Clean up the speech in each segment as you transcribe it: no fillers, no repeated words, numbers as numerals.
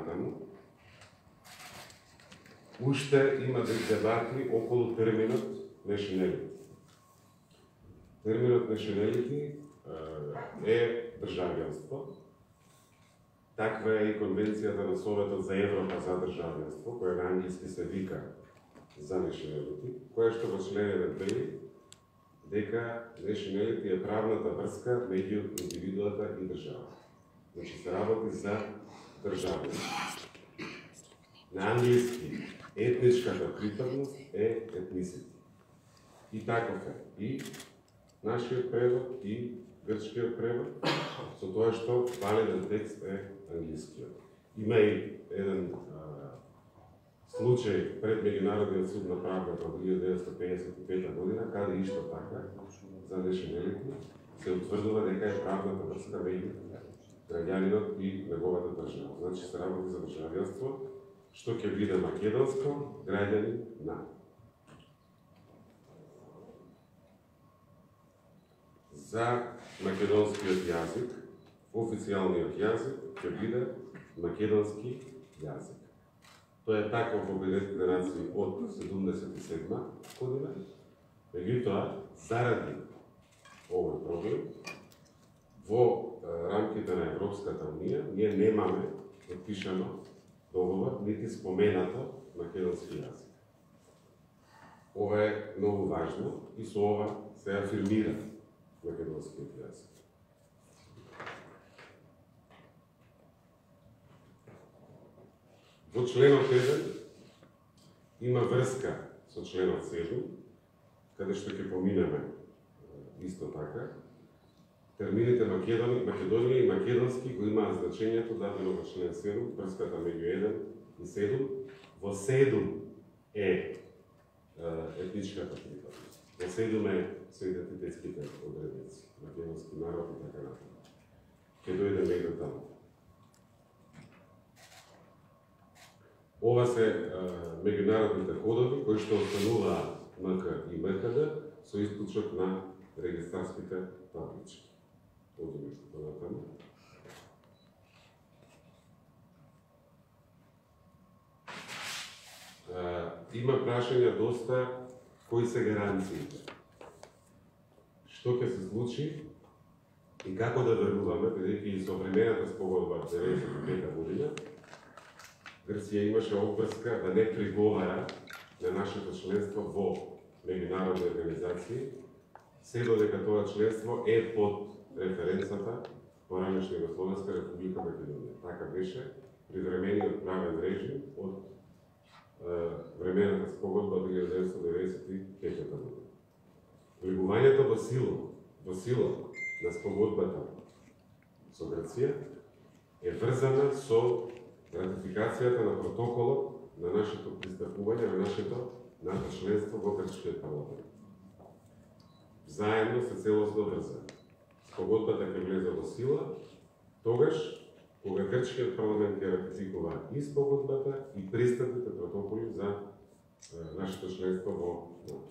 понатаму, уште има дебати околу терминот nationality. Терминот nationality е државјанство. Таква е и конвенцијата на Советот за Европа за државјанство, која на англиски се вика за nationality, која што во член 1 вели дека nationality е правната врска меѓу индивидуата и државата. Значи се работи за државјанство. На англиски етничката припадност е ethnicity. И таков е и нашиот превод и грчкиот превод, со тоа што валиден текст е англискиот. Има и еден случај пред Меѓународниот суд на правдата од 1955 година, каде исто така за nationality се утврдува дека е правната врска меѓу граѓанинот и неговата држава. Значи се работи за државјанство, што ќе биде македонско, граѓанин на. За македонскиот јазик, официјалниот јазик ќе биде македонски јазик. Тоа е така во Обединетите нации од 77 година. Меѓутоа, заради овој проблем, во рамките на Европската унија, ние немаме подпишано договор, нити споменато македонски јазик. Ова е многу важно и со ова се афирмира македонскиот јазик. Во членот 1 има врска со членот 7, каде што ќе поминеме исто така. Термините Македонија и македонски го имаат значењето дадено во член 7, врската меѓу 1 и 7. Во 7 е етничката припадност. Во 7 се идентитетските одредници, македонски народ и така натаму. Ќе дојдеме и до таму. Ова се меѓународните кодови кои што остануваат МК и МКД со исклучок на регистарските таблички. Одиме понатаму. Има прашања доста кои се гаранциите. Што ќе се случи и како да веруваме, бидејќи и со времената спогодба од 1995 година Грција имаше обврска да не приговара на нашето членство во меѓународни организации, се додека тоа членство е под референцата поранешна Југословенска република Македонија. Така беше привремениот правен режим од времената спогодба од 1995 година. Влегувањето во сила на спогодбата со Грција е врзана со ратификацијата на протоколот на нашето пристапување, на нашето членство во Грчкиот парламент. Заедно се целосно врзани. Спогодбата ќе влезе во сила тогаш кога Грчкиот парламент ќе ратификува и спогодбата и пристапните протоколи за нашето членство во НАТО.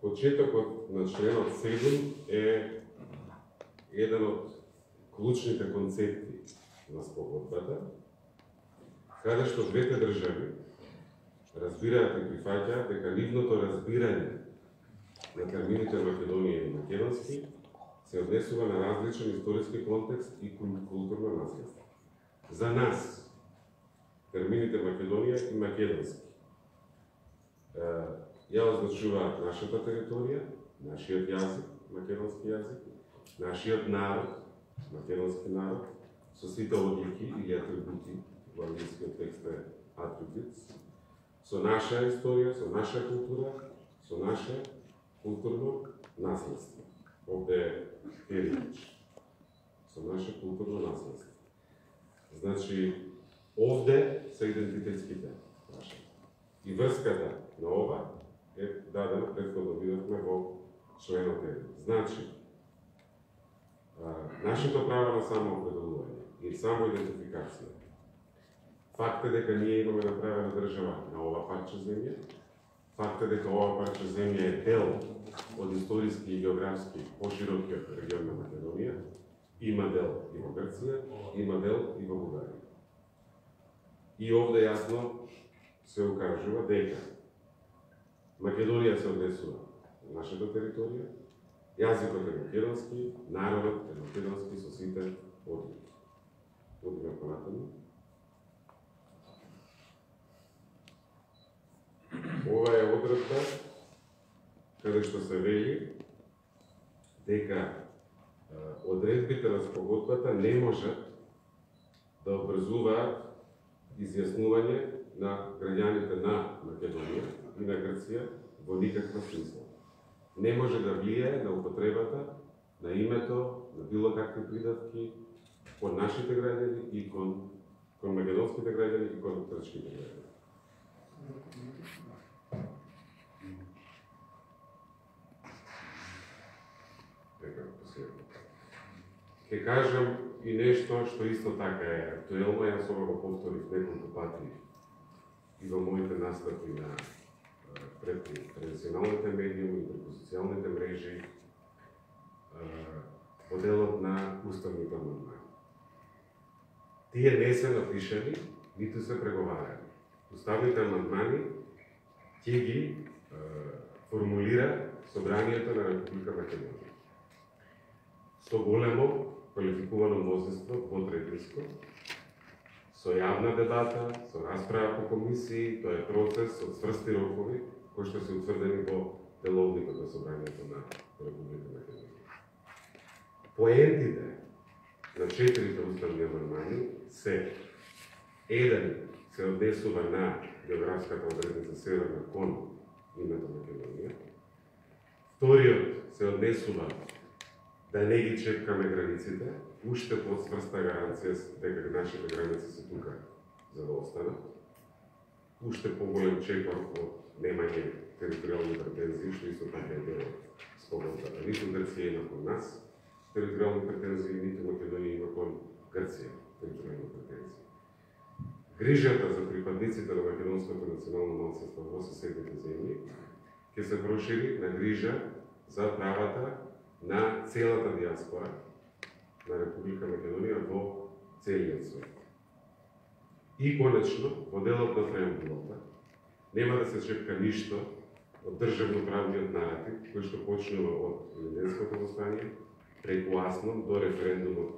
Почетокот на членот 7 е еден од клучните концепти на спогодбата, каде што двете држави разбираат и прифаќаат дека нивното разбирање на термините Македонија и македонски се однесува на различен историски контекст и културно наследство. За нас, термините Македонија и македонски ја означуваат нашата територија, нашиот јазик, македонски јазик, нашиот народ, македонски народ, со сите одлики или атрибути, во англискиот текст е attributes, со наша историја, со наша култура, со наше културно наследство. Овде е heritage. Со наше културно наследство. Значи, овде се идентитетските прашања. И врската на ова е дадена, претходно видовме во членот 1. Значи, нашето право на самоопределување и самоидентификација, факт е дека ние имаме направена држава на ова парче земја, факт е дека ова парче земја е дел од историски и географски поширокиот регион на Македонија Има дел и во Грција, има дел и во Бугарија. И овде јасно се укажува дека Македонија се однесува на нашата територија, јазикот е македонски, народот е македонски со сите одлики. Одиме понатаму. Ова е одредба каде што се вели дека одредбите на спогодбата не можат да обврзуваат изјаснување на граѓаните на Македонија и на Грција во никаква смисла. Не може да влијае на употребата на името, на било какви придавки кон нашите граѓани и кон македонските граѓани и кон грчките граѓани. Ке кажам и нешто што исто така е актуелно, јас ова го повторив неколку пати и во моите настапи пред традиционалните медиуми и преку социјалните мрежи во делот на уставните амандмани. Тие не се напишани, ниту се преговарани. Уставните амандмани ќе ги формулира Собранието на Република Македонија. Со големо квалификувано мнозинство, двотретинско, со јавна дебата, со расправа по комисии, тоа е процес од цврсти рокови, кои што се утврдени во деловникот на Собранието на Република Македонија. Поентите на 4 уставни амандмани се: еден се однесува на географската одредница Северна кон името Македонија, вториот се однесува да не ги чекаме границите, уште подцврста гаранција дека нашите граници се тука за да останат, уште поголем чекор од немање територијални претензии, што исто така е дел од спогодбата. Ниту Грција има кон нас територијални претензии, ниту Македонија има кон Грција територијални претензии. Грижата за припадниците на македонското национално малцинство во соседните земји ќе се прошири на грижа за правата на целата диаспора на Република Македонија во целиот свет. И конечно, во делот на преамбулата, нема да се чепка ништо од државно-правниот наратив, кој што почнува од Илинденското востание, преку Аснон до референдумот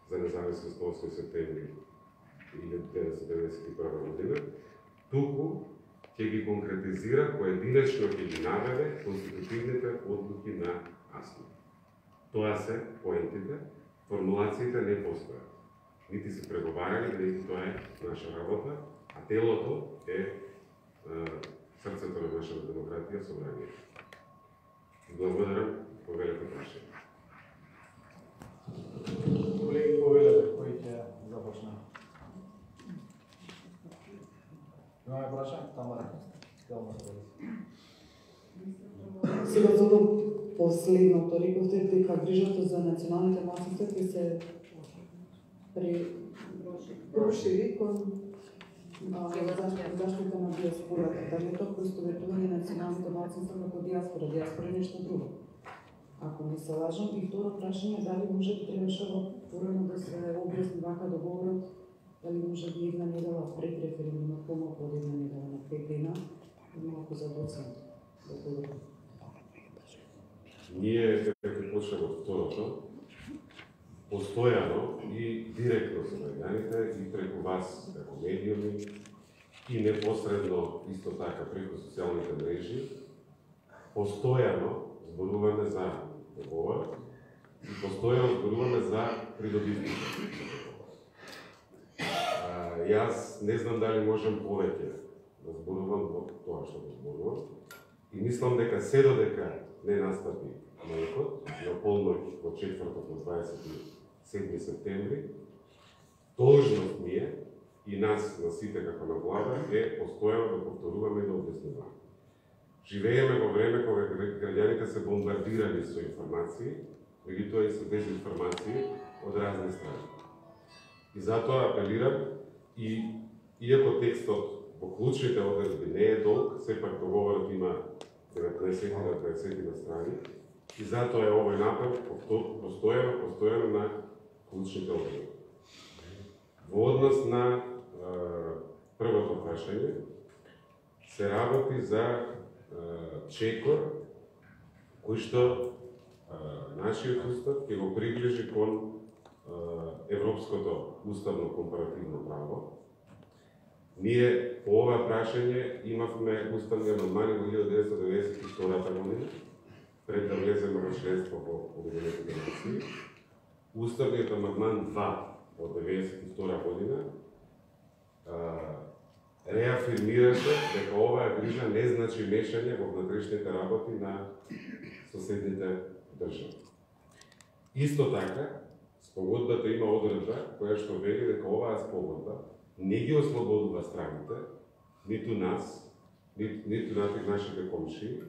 за независност 8 септември 1991 година, туку ќе ги конкретизира, поединечно ќе ги наведе конститутивните одлуки на Аснон. Тоа се поентите, формулациите не постојат. Нити се преговарали, нити тоа е наша работа, а телото е срцето на нашата демократија, Собранието. Благодарам, повелете прашање. Колеги, повелете, кој ќе започне? Имаме прашање? Тамара. Сега за последното рековте дека грижата за националните малцинства ќе се прошири кон заштита на диаспората. Дали тоа поистоветување на националните малцинства како диаспора? Диаспора е нешто друго. Ако не се лажам. И второ прашање, дали може би требаше отворено да се објасни вака договорот, дали може би една недела пред референдумот, помалку од една недела на 5 дена, малку за доцент. Ние ќе почнеме од второто, постојано и директно со граѓаните и преку вас како медиуми и непосредно исто така преку социјалните мрежи, постојано зборуваме за договор и постојано зборуваме за придобивките. Јас не знам дали можам повеќе да зборувам во тоа што го зборувам и мислам дека се додека не настапи мајкот на полноќ во четврток во 27 септември, должност ми е и нас на сите како на влада е постојано да повторуваме и да објаснуваме. Живееме во време кога граѓаните се бомбардирани со информации, меѓутоа и со дезинформации од разни страни. И затоа апелирам и иако текстот во клучните одредби не е долг, сепак договорот има 19 на страни и затоа е овој напор постојано на клучните одредби. Во однос на првото прашање, се работи за чекор кој што нашиот устав ќе го приближи кон европското уставно компаративно право. Ние по ова прашање имавме уставни амандмани во 1992 година, пред да влеземе во членство во Обединетите нации. Уставниот амандман 2 од 1992 година реафирмираше дека оваа грижа не значи мешање во внатрешните работи на соседните држави. Исто така, спогодбата има одредба која што вели дека оваа спогодба не ги ослободува страните, ниту нас, ниту нашите комшии,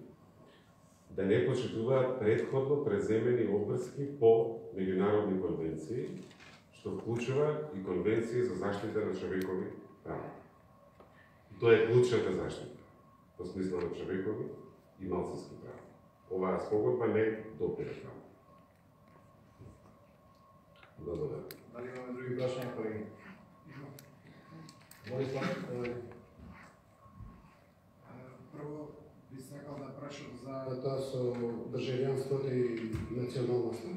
да не почитуваат претходно преземени обврски по меѓународни конвенции, што вклучува и конвенции за заштита на човекови права. И тоа е клучната заштита, во смисла на човекови и малцински права. Оваа спогодба не допира права. Благодарам. Дали имаме други прашања, колеги? Борислав, прво би сакал да прашам за тоа со државјанството и националноста.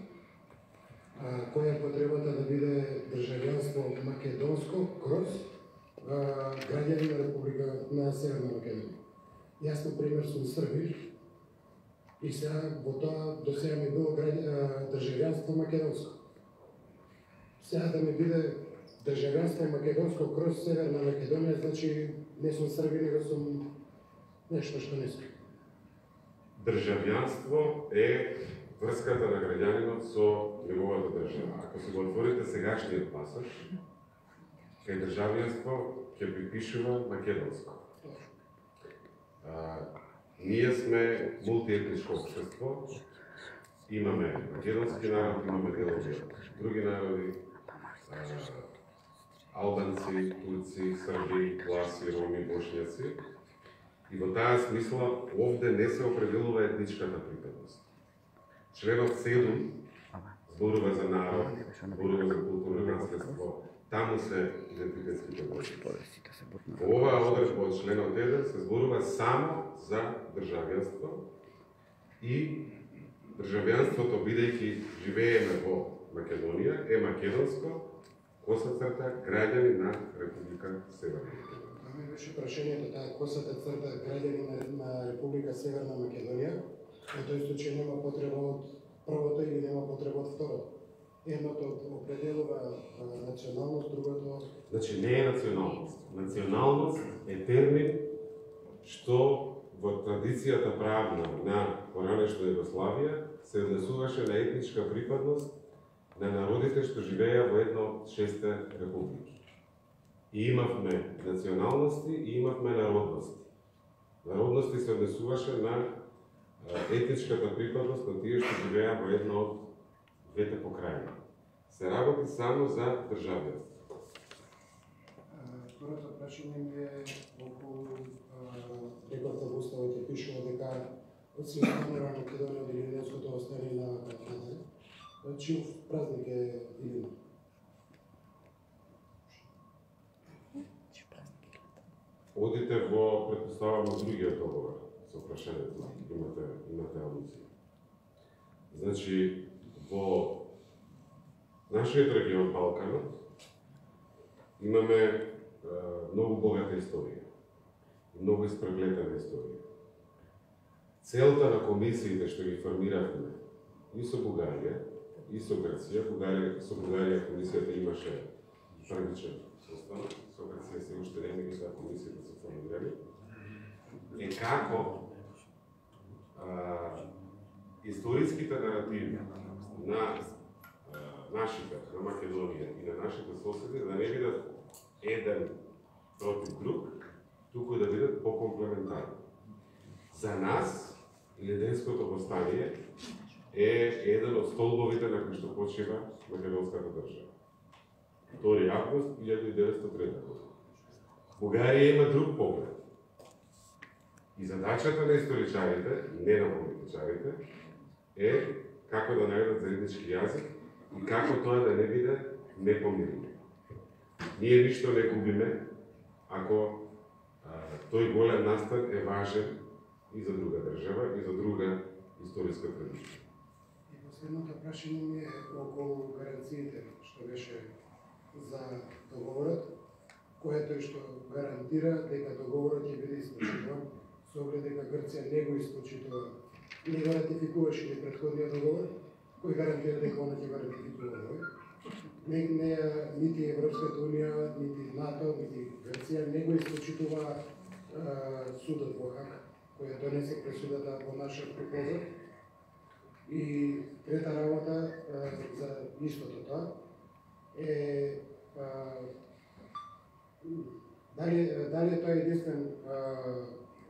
Која е потребата да биде државјанство македонско кроз граѓани на Република на Северна Македонија? Јас, на пример, сум србин и сега во тоа до сега ми било државјанство македонско. Сега да ми биде државјанство македонско кроз Северна Македонија, значи не сум србин, него сум нешто што не сум. Државјанство е врската на граѓанинот со неговата држава. Ако се го отворите сегашниот пасош, кај државјанство ќе припишува македонско. Ние сме мултиетничко општество, имаме македонски народ, имаме делови од други народи, албанци, турци, срби, власи, роми, бошњаци. И во таа смисла овде не се определува етничката припадност. Членот 7 зборува за народ, зборува за културно наследство, таму се идентитетските води. Во оваа одредба од членот 1 се зборува само за државјанство и државјанството, бидејќи живееме во Македонија, е македонско, коса црта, граѓани на Република Северна Македонија. Тоа ми беше прашањето, таа косата црта граѓани на Република Северна Македонија, во тој случај нема потреба од првото или нема потреба од второто. Едното определува националност, другото... Значи не е националност. Националност е термин што во традицијата правна на поранешна Југославија се однесуваше на етничка припадност на народите што живееа во една од 6 републики. И имавме националности и имавме народности. Народности се однесуваше на етничката припадност на тие што живееа во една од двете покрајни. Се работи само за државјанство. Второто прашање ми е околу реклата во Уставот е пишува дека од Северна Македонија од Илијанското остане на Балканите. Чиј празник е Илина? Одите во, претпоставам, другиот договор со прашањето, имате алуција. Значи, во нашиот регион Балканот имаме многу богата историја, многу испреплетена историја. Целта на комисиите што ги формиравме и со Бугарија, и со Грција, со Бугарија комисијата имаше првичен состав, со Грција се уште не ги да комисијата се формирали, е како историските наративи на нашите, на Македонија и на нашите соседи да не бидат еден против друг, туку да бидат покомплементарни. За нас, Илијаденското востание е еден од столбовите на кои што почива македонската држава. 2 август 1903 година. Бугарија има друг поглед. И задачата на историчарите, не на политичарите, е како да најдат заеднички јазик и како тоа да не биде непомирно. Ние ништо не губиме ако тој голем настан е важен и за друга држава и за друга историска традиција. И последното прашање ми е околу гаранциите што беше за договорот, което што гарантира дека договорот ќе биде исполнуван со оглед дека Грција не го исполнува, не го ратификуваше ни претходниот договор, кој гарантира дека она ќе го ратификува овој. Нити Европската унија, нити НАТО, нити Грција не го исполнува судот во Хаг, која донесе пресудата во наша полза. И трета работа за истото тоа е дали тоа е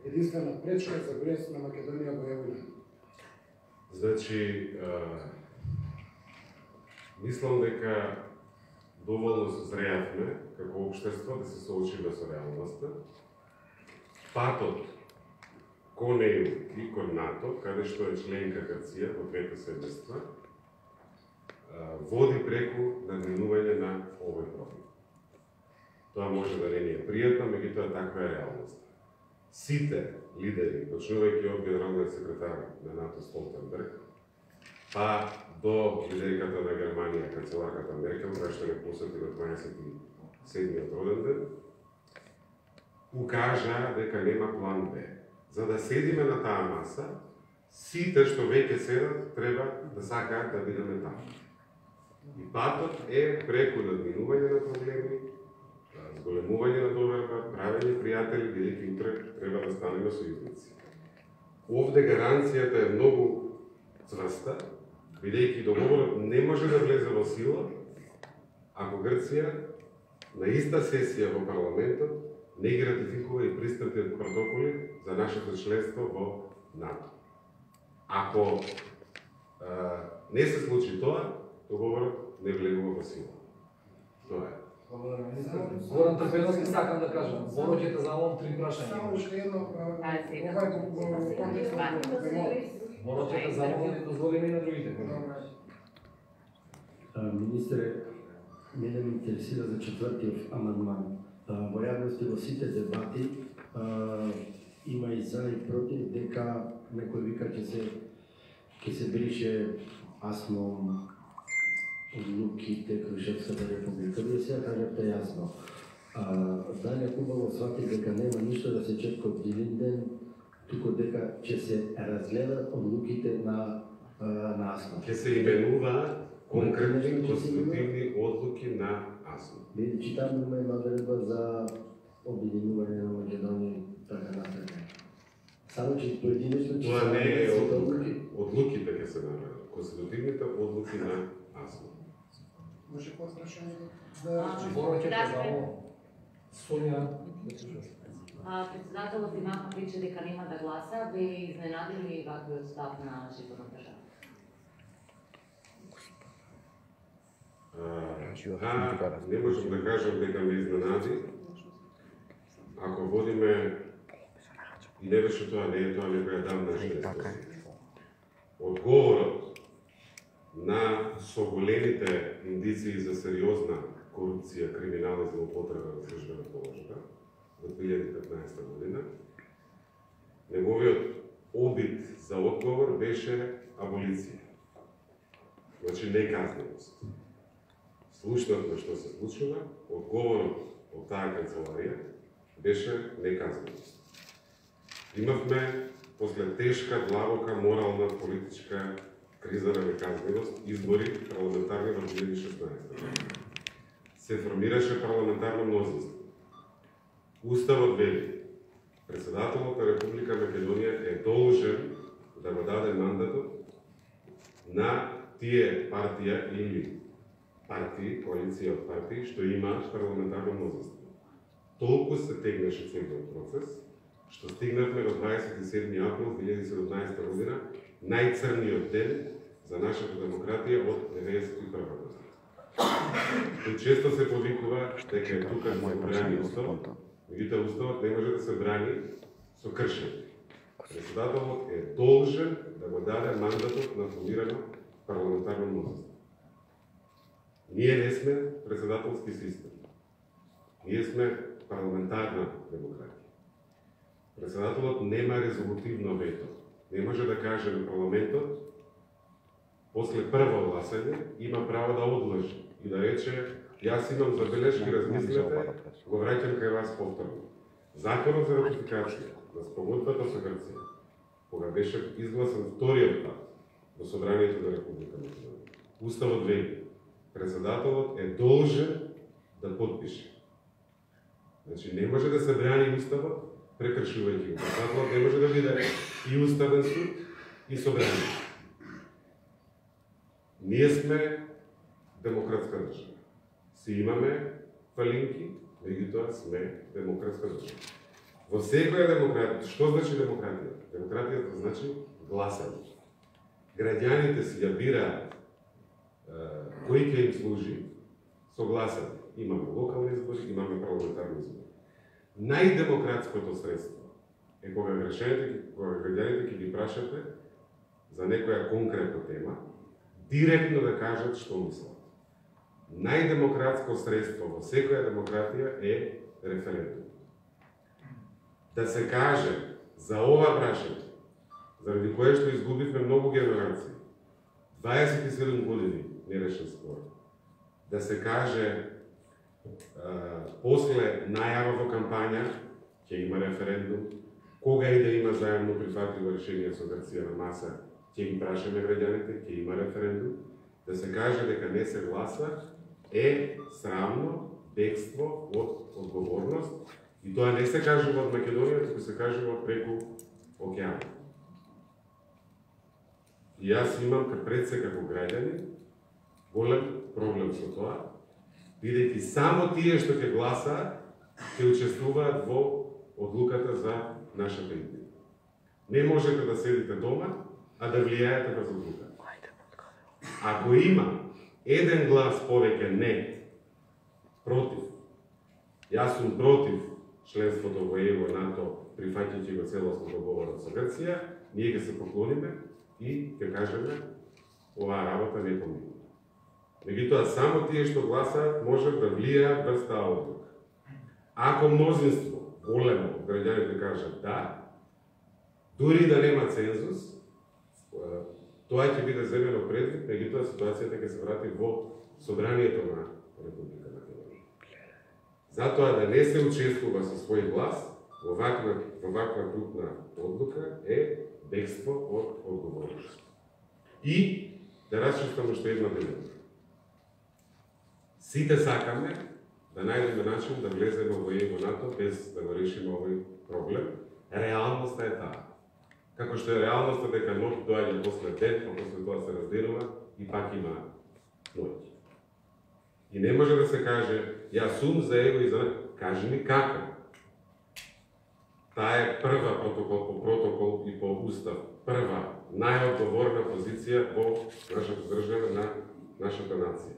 единствена пречка за влез на Македонија во ЕУ? Значи, мислам дека доволно созреавме како општество да се соочиме со реалноста. Патот кон ЕУ и кон НАТО, каде што е членка Грција во двете семејства, води преку надминување на овој проблем. Тоа може да не ни е пријатно, меѓутоа таква е реалност. Сите лидери, почнувајќи од генералниот секретар на НАТО Столтенберг, па до лидерката на Германија, канцеларката Меркел, која што не посети во 27-миот роден ден, укажа дека нема план Б. За да седиме на таа маса, сите што веќе седат треба да сакаат да бидеме таму. И патот е преку надминување на проблеми, зголемување на доверба, правење пријатели, бидејќи утре треба да станеме сојузници. Овде гаранцијата е многу цврста, бидејќи договорот не може да влезе во сила ако Грција на иста сесија во парламентот не ги ратификува и пристапните протоколи за нашето членство во НАТО. Ако не се случи тоа, договорот не влегува во сила. Тоа е. Благодарам, министр. Горан Трпеновски, сакам да кажам. Боро ќе те замолам 3 прашања. Само уште едно, Боро ќе те замолам и дозволиме и на другите. Министре, мене ме интересира за четвртиот амандман. Во јавности во сите дебати има и за и против дека некој вика ќе се брише асмом одлуките Крушевската република. Вие сега кажавте јасно. Дали хубаво свати дека нема ништо да се чека од Дилинден, туку дека ќе се разгледат одлуките на АСМО. Ќе се именува конкретни конститутивни одлуки на АСМО. Вие читам има една одредба за обединување на Македонија и така натаму. Само че поединечно ќе Тоа не е се одлуки. Одлуките ќе се направат. Конститутивните одлуки на АСМО. може по-прашање Боро ќе те замолам. Сонја, Председателот Имаха прича дека нема да гласа, ве изненадили ли ваквиот став на шефот на држава? Не можам да кажам дека ме изненади. Ако водиме, и не беше тоа, не е тоа некоја давна историја. Одговорот на соголемите индиции за сериозна корупција, криминал и злоупотреба на службена положба во 2015 година, неговиот обид за одговор беше аболиција. Значи неказненост. Слушнавме што се случува, одговорот од таа канцеларија беше неказненост. Имавме, после тешка, длабока, морална, политичка криза на неказненост, избори парламентарни во 2016 година. Се формираше парламентарно мнозинство. Уставот вели, председателот на Република Македонија е должен да го даде мандатот на тие партија или партии, коалиција од партии, што има парламентарно мнозинство. Толку се тегнеше целиот процес, што стигнавме до 27 април 2017 година, најцрниот ден за нашата демократија од 1991 година. Тој често се повикува дека е тука да се брани уставот, меѓутоа уставот не може да се брани со кршење. Председателот е должен да го даде мандатот на формирано парламентарно мнозинство. Ние не сме председателски систем. Ние сме парламентарна демократија. Председателот нема резолутивно вето. Не може да каже на парламентот, после прво гласање, има право да одложи и да рече, јас имам забелешки, размислете, го враќам кај вас повторно. Законот за ратификација на спогодбата со Грција, кога беше изгласан вториот пат во Собранието на Република Македонија, Уставот вели, председателот е должен да подпише. Значи, не може да се брани Уставот, прекршувајќи го. Председателот не може да биде и Уставен суд, и Собрание. Ние сме демократска држава. Си имаме фалинки, меѓутоа сме демократска држава. Во секоја демократија, што значи демократија? Демократијата значи гласање. Граѓаните си ја бираат кој ќе им служи со гласање. Имаме локални избори, имаме парламентарни избори. Најдемократското средство е кога граѓаните ќе ги прашате за некоја конкретна тема, директно да кажат што мислат. Најдемократско средство во секоја демократија е референдум. Да се каже за ова прашање, заради кое што изгубивме многу генерации, 27 години нерешен спор, да се каже после најава во кампања ќе има референдум, кога и да има заедно прифатливо решение со Грција на маса, ќе ги прашаме граѓаните, ќе има референдум, да се каже дека не се гласа, е срамно бегство од одговорност, и тоа не се кажува од Македонија, туку се кажува преку океан. И јас имам пред се како граѓани голем проблем со тоа, бидејќи само тие што ќе гласаат, ќе учествуваат во одлуката за нашата иднина. Не можете да седите дома, а да влијаете врз одлуката. Ако има еден глас повеќе не, против, јас сум против членството во ЕУ, НАТО, прифаќајќи го целосно договорот со Грција, ние ќе се поклониме и ќе кажеме оваа работа не поминува. Меѓутоа, само тие што гласаат можат да влијаат врз таа одлука. Ако мнозинство, големо, граѓаните кажат да, дури да нема цензус, тоа ќе биде земено предвид, меѓутоа ситуацијата ќе се врати во Собранието на Република Македонија. Затоа да не се учествува со свој глас во ваква крупна одлука е бегство од одговорност. И да расчистам уште една дилема. Сите сакаме да најдеме начин да влеземе во ЕУ НАТО без да го решиме овој проблем. Реалноста е таа. Како што е реалноста дека ноќ доаѓа после ден, а после тоа се разденува и пак има ноќ. И не може да се каже, јас сум за ЕУ и за НАТО. Кажи ми како. Таа е прва протокол по протокол и по устав. Прва, најодговорна позиција во нашата држава, на нашата нација.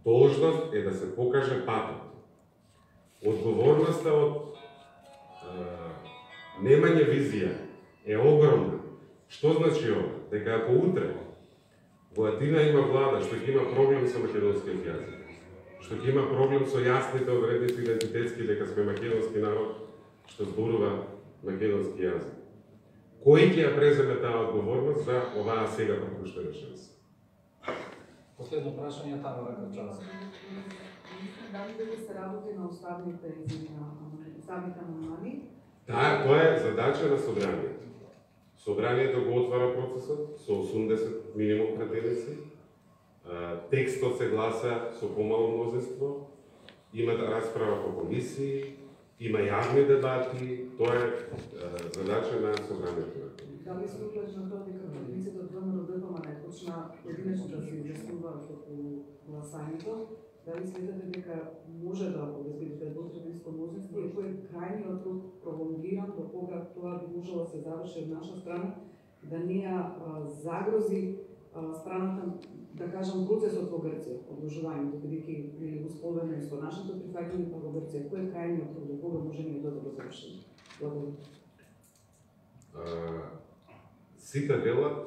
Должност е да се покаже патот. Одговорноста од немање визија е огромна. Што значи ова? Дека ако утре во Атина има влада што ќе има проблем со македонскиот јазик, што ќе има проблем со јасните одредници идентитетски дека сме македонски народ што зборува македонски јазик, кој ќе ја преземе таа одговорност за оваа сега пропуштена шанса? Последно прашање е Тамара Карчанска. Дали дека се работи на уставните амандмани? Да, тоа е задача на Собранието. Собранието го отвара процесот со 80 минимум пратеници. Текстот се гласа со помало мнозинство. Има расправа по комисии, има јавни дебати. Тоа е задача на Собранието. Дали се уклучи на тоа дека пратениците од ВМРО-ДПМН не почна единечно да се учествуваат во гласањето? Дали сметате дека може да обезбедите потребинско мнозинство и кој е крајниот рок пролонгиран до кога тоа би можело да се заврши од наша страна, да не ја загрози страната, да кажам, процесот во Грција, одложувањето, бидејќи го споведаме со нашето прифаќање во Грција, кој е крајниот рок до кога може ние да го завршиме? Благодарам. Сите велат,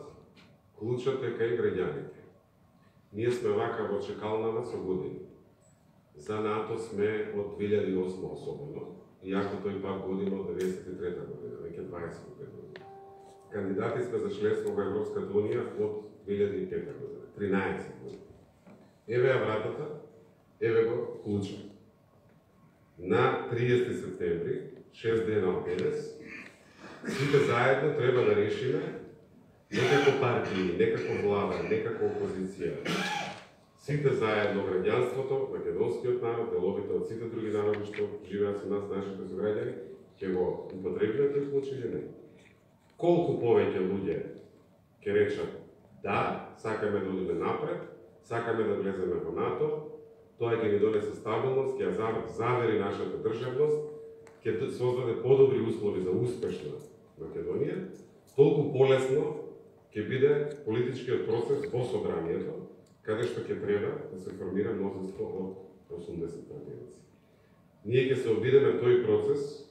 клучот е кај граѓаните. Ние сме вака во чекалнава со години. За НАТО сме од 2008 особено, иако тој пак година од 93 година, веќе 25 години. Кандидати сме за членство во Европската Унија од 2005 година, 13 години. Еве ја вратата, еве го клуча. На 30 септември, 6 дена од денес, сите заедно треба да решиме, не како партии, не како влада, не како опозиција, сите заедно граѓанството, македонскиот народ, деловите од сите други народи што живеат со нас, нашите сограѓани, ќе го употребиме тој клуч или не? Колку повеќе луѓе ќе речат да, сакаме да одиме напред, сакаме да влеземе во НАТО, тоа ќе ни донесе стабилност, ќе ја завери нашата државност, ќе создаде подобри услови за успешна Македонија, толку полесно ќе биде политичкиот процес во собранието, каде што ќе треба да се формира мнозинство од 80 партијаци. Ние ќе се обидеме тој процес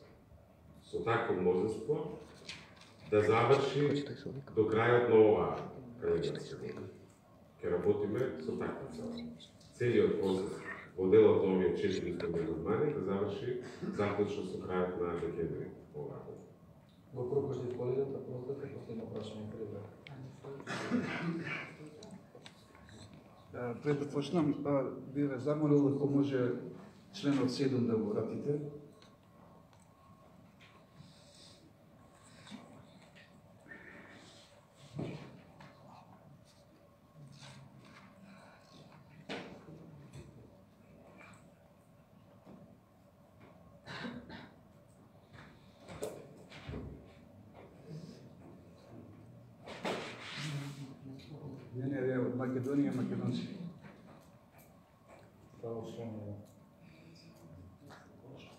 со такво мнозинство да заврши до крајот на оваа календарска година. Ќе работиме со таква цел. Целиот процес во делот на овие 4 амандмани да заврши заклучно со крајот на декември оваа година. Во прокошли колегата, простете, последно прашање пред да. Пред да почнам, би ве замолил ако може членот 7 да го вратите. Не, од Македонија, македонци. Православно.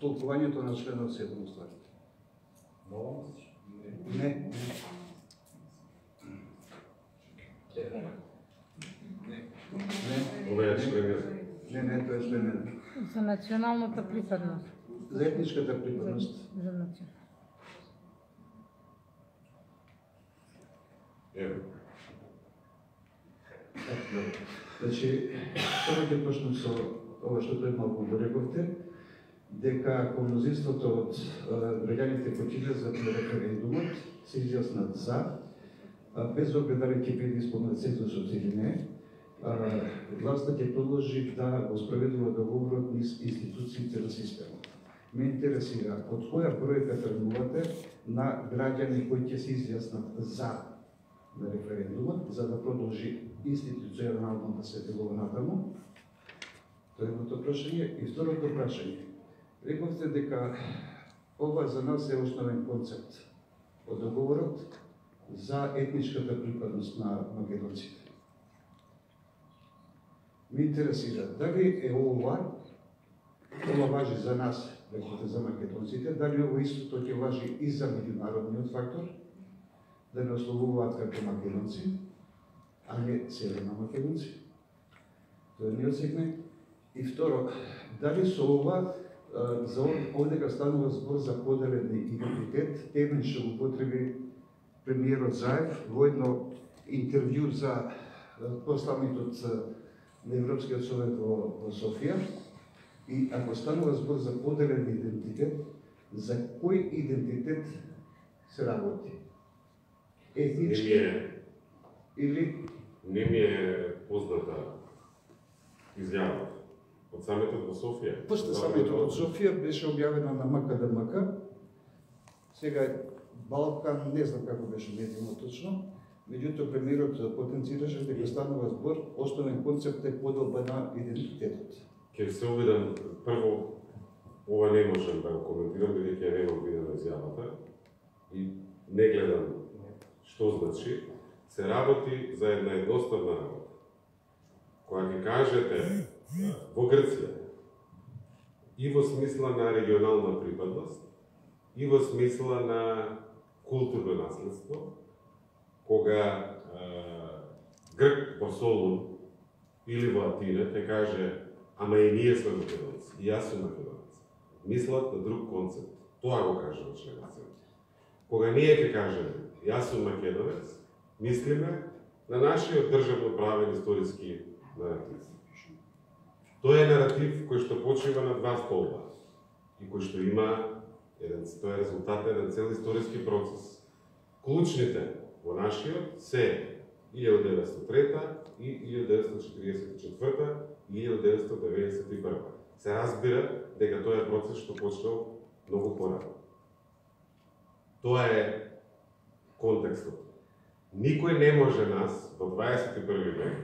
Толкувањето на членот 7 уствари. Ново? Не. Ова е член. Не, тоа е член. За националната припадност. За етничката припадност. За националната. Ево. Значи, тоа ќе почнем со ова што тој малку го рековте, дека ако мнозинството од граѓаните кои ќе излезат на референдумот се изјаснат за, без оглед дали ќе биде исполнет цензусот или не, власта ќе продолжи да го спроведува договорот низ институциите на системот. Ме интересира од која бројка тргнувате на граѓани кои ќе се изјаснат за на референдумот, за да продолжи институционално да се делува натаму. Тоа е едното прашање. И второто прашање. Рековте дека ова за нас е основен концепт од договорот за етничката припадност на македонците. Ме интересира дали е ова важи за нас, рековте за македонците, дали ова истото ќе важи и за меѓународниот фактор, да не ословуваат како македонци, а не северна македонци. Тоа не одсегне. И второ, дали со ова, за овдека станува збор за поделен идентитет, термин што го употреби премиерот Заев во едно интервју за посланикот на Европскиот совет во Софија. И ако станува збор за поделен идентитет, за кој идентитет се работи? Етнички или Не ми е позната изјава од самитот во Софија. После самитот од Софија беше објавена на МКДМК. Сега Балкан, не знам како беше медиумно точно, меѓутоа премиерот потенцираше дека станува збор, основен концепт е поделба на идентитетот. Ќе се обидам, прво, ова не можам да го коментирам, бидејќи ја немам видена изјавата и не гледам што значи. Се работи за една едноставна работа. Кога ќе кажете во Грција и во смисла на регионална припадност и во смисла на културно наследство, кога Грк во Солун или во Атина ќе каже ама и ние сме македонци, и јас сум македонец, мислат на друг концепт. Тоа го кажа во членот 7. Кога ние ќе кажеме јас сум македонец, мислиме на нашиот државно правен историски наратив. Тоа е наратив кој што почива на два столба и кој што има тоа е резултат на цел историски процес. Клучните во нашиот се 1903 и 1944 и 1991. Се разбира дека тоа е процес што почнал многу порано. Тоа е контекстот. Никој не може нас во 21 век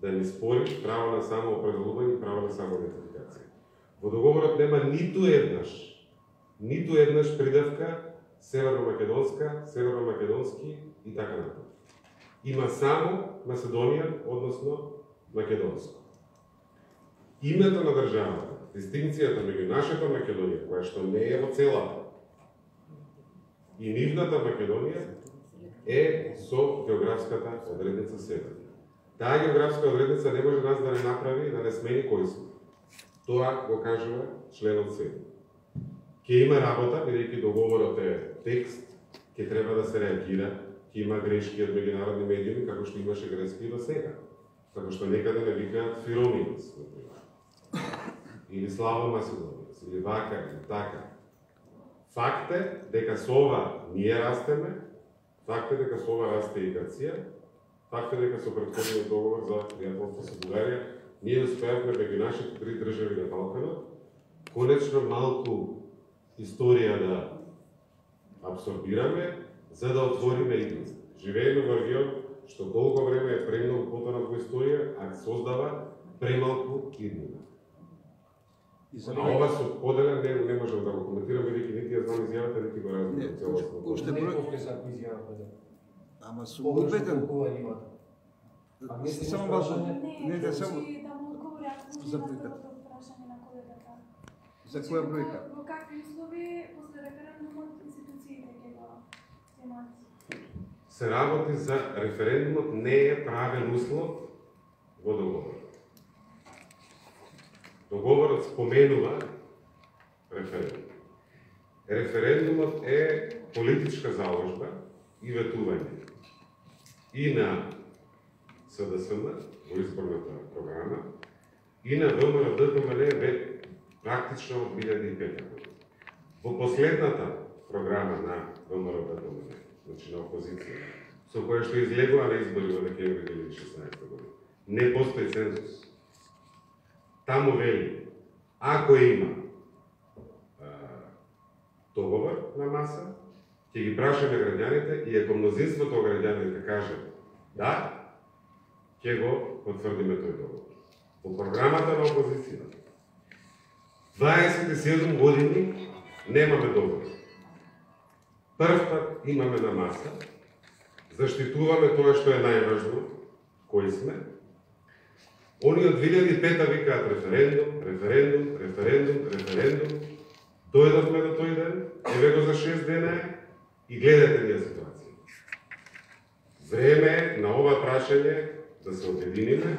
да ни спори право на самоопределување и право на самоидентификација. Во договорот нема ниту еднаш придавка северно-македонска, северно-македонски и така натаму. Има само Македонија, односно македонско. Името на државата, дистинцијата меѓу нашата Македонија, која што не е во целата, и нивната Македонија е со географската одредница север. Таа географска одредница не може нас да не направи, да не смени кои сме. Тоа го кажува членот 7. Ке има работа, бидејќи договорот е текст, ке треба да се реагира, ке има грешки од меѓународни медиуми, како што имаше грешки и до сега. Како што некаде не викаат Фироминус, или Слава Македонија, или вака, или така. Факт е дека со ова ние растеме, факт е дека со ова расте и Грција, факт е дека со претходниот договор за пријателство со Бугарија, ние успеавме меѓу нашите три држави на Балканот, конечно малку историја да абсорбираме, за да отвориме идница. Живееме во регион што колко време е премногу потонат во историја, а создава премалку иднина. А ова со поделен не можам да го коментирам, бидејќи нити ја знам изјавата, нити го разбирам целосно. Уште Не број. колку е сако изјавата, да. Ама сум Погрешно убеден. толкување имате. А мислиш Само на малку. прашање? Не, да само да му одговори, ако може за на бројката. второто прашање на колегата. За која бројка? Во какви услови после референдумот институциите ќе го земат? Се работи за референдумот, не е правен услов во договорот. Договорот споменува референдум. Референдумот е политичка заложба и ветување и на СДСМ во изборната програма и на ВМРО-ДПМН практично од 2005 година. Во последната програма на ВМРО-ДПМН, значи на опозиција, со која што излегува на избори во декември 2016 година, не постои цензус. Таму вели, ако има договор на маса, ќе ги прашаме граѓаните и ако мнозинството од граѓаните каже да, ќе го потврдиме тој договор. Во програмата на опозицијата 27 години немаме договор. Прв пат имаме на маса, заштитуваме тоа што е најважно, кои сме. Они од 2005 викаат референдум, референдум, референдум, референдум. Дојдовме до тој ден, еве го за 6 дена и гледате ние ситуација. Време е на ова прашање да се обединиме.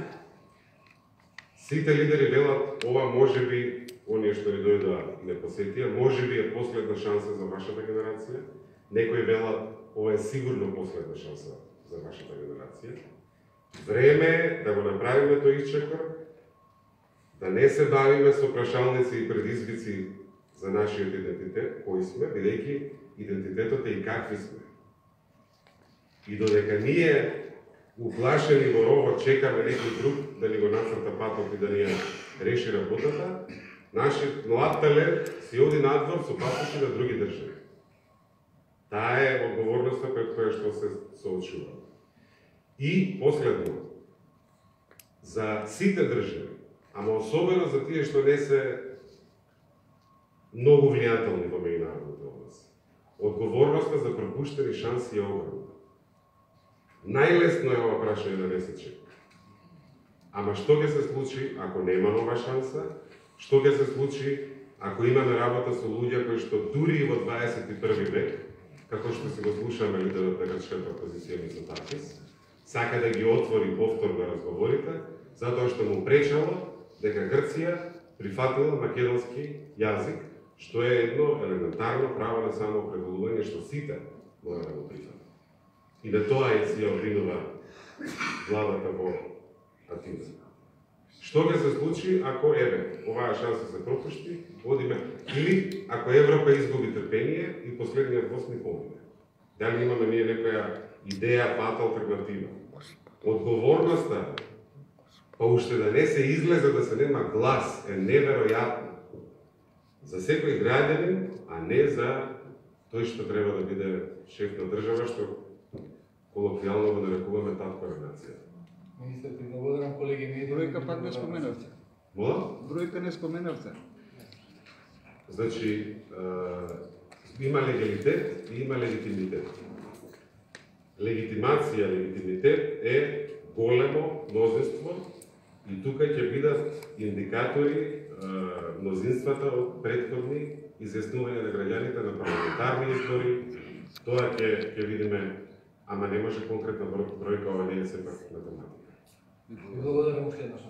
Сите лидери велат, ова може би, оние што ни дојдоа не посетија, може би е последна шанса за вашата генерација. Некои велат, ова е сигурно последна шанса за вашата генерација. Време е да го направиме тој исчекор, да не се бавиме со прашалници и предизвици за нашиот идентитет, кои сме, бидејќи идентитетот е и какви сме. И додека ние уплашени во ровот чекаме некој друг да ни го нацрта патот и да ни ја реши работата, нашиот млад талент си оди надвор со пасоши на други држави. Таа е одговорноста пред која што се соочува. И последно, за сите држави, ама особено за тие што не се многу влијателни во меѓународните односи, одговорноста за пропуштени шанси е огромна. Најлесно е ова прашање да не се чека. Ама што ќе се случи ако нема нова шанса? Што ќе се случи ако имаме работа со луѓе кои што дури и во 21 век, како што си го слушаме лидерот на грчката опозиција Мицотакис, сака да ги отвори повторно разговорите, затоа што му пречало дека Грција прифатила македонски јазик, што е едно елементарно право на самоопределување што сите мора да го прифатат. И на тоа и си ја обвинува владата во Атина. Што ќе се случи ако оваа шанса се пропушти, одиме или ако Европа изгуби трпение и последниот воз ни помине. Дали имаме ние некоја идеја, пат, алтернатива? Одговорноста, па уште да не се излезе, да се нема глас, е неверојатно. За секој граѓанин, а не за тој што треба да биде шеф на држава, што колоквијално го нарекуваме татко на нација. Министер, ти благодарам колеги медии. Бројка пак не споменавте. Мола? Бројка не споменавте. Значи, има легалитет и има легитимитет. Легитимација, легитимитет е големо мнозинство и тука ќе бидат индикатори мнозинствата од претходни изјаснувања на граѓаните на парламентарни избори. Тоа ќе видиме, ама не може конкретна бројка, ова не е сепак математика. Благодарам уште еднаш.